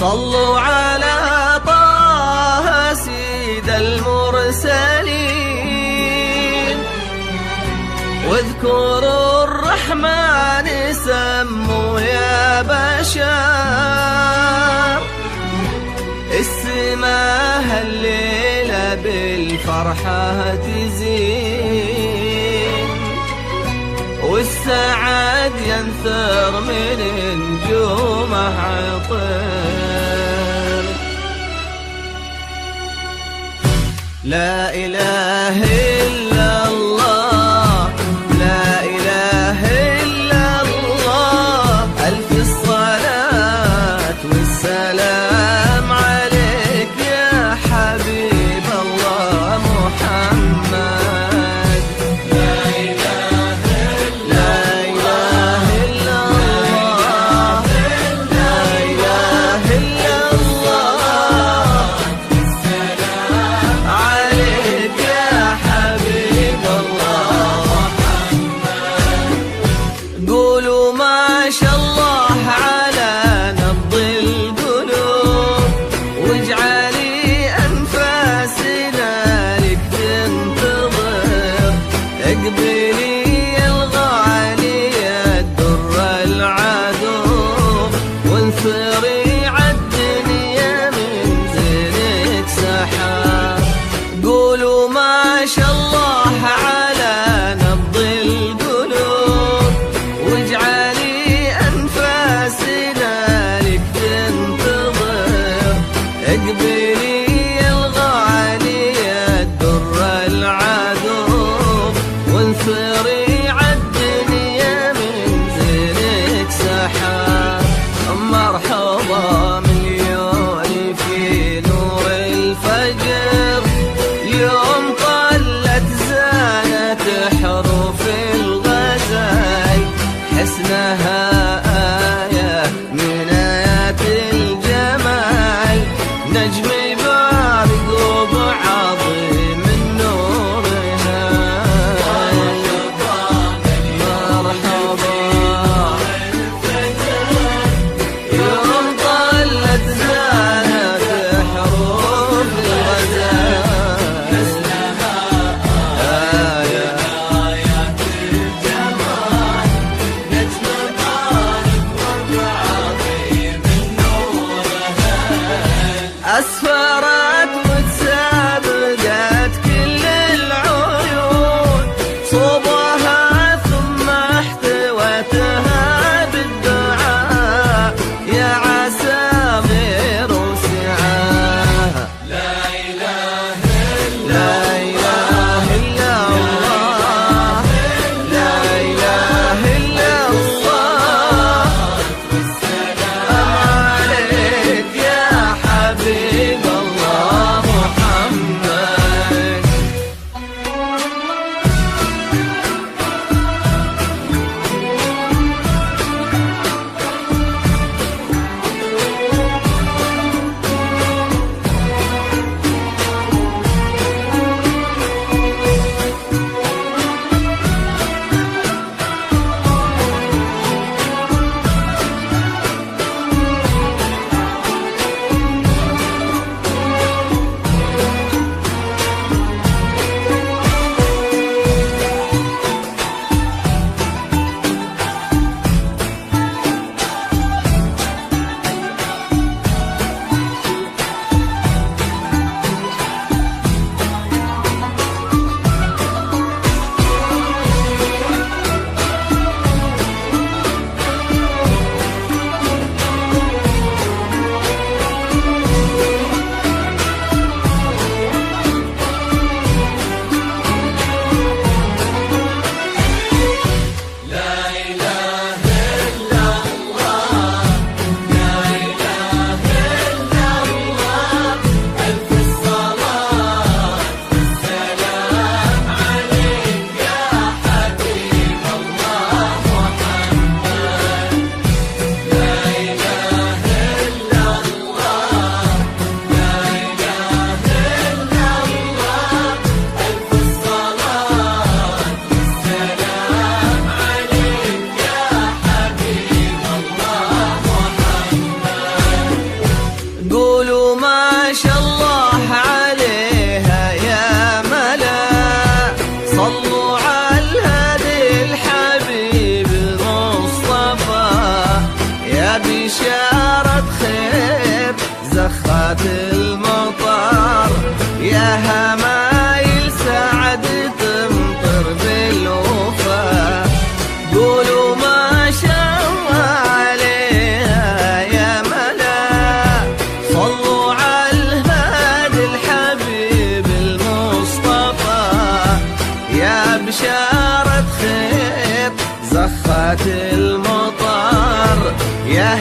صلوا على طه سيد المرسلين، واذكروا الرحمن سموا يا بشر. السماء الليلة بالفرحة تزين، والسعد ينثر من نجومه عطر. لا إله إلا الله، لا إله إلا الله، ألف الصلاة والسلام عليك يا حبيب الله محمد. لا إله إلا الله، لا إله إلا الله، عليك يا حبيب الله محمد. قولوا ما شاء الله على نبض القلوب، واجعلي أنفاسنا لك تنتظر. اقبلي الغالية الدر العذوب، وانثري عالدنيا من زينك سحاب. قولوا ما شاء الله على نبض القلوب، واجعلي أنفاسنا لك تنتظر. اقبلي الغالية الدر العذوب، وانثري عالدنيا من زينك سحاب. مرحبا مليون في نور الفجر، يوم طلت زانت حروف الغزل. حسنها آية من آيات الجمال، نجم بارق وعظيم من نورها. المطر، يا همايل سعد تمطر بالوفا، قولوا ما شاء الله عليها يا ملا، صلوا على الهادي الحبيب المصطفى، يا بشارة خير زخات المطر، يا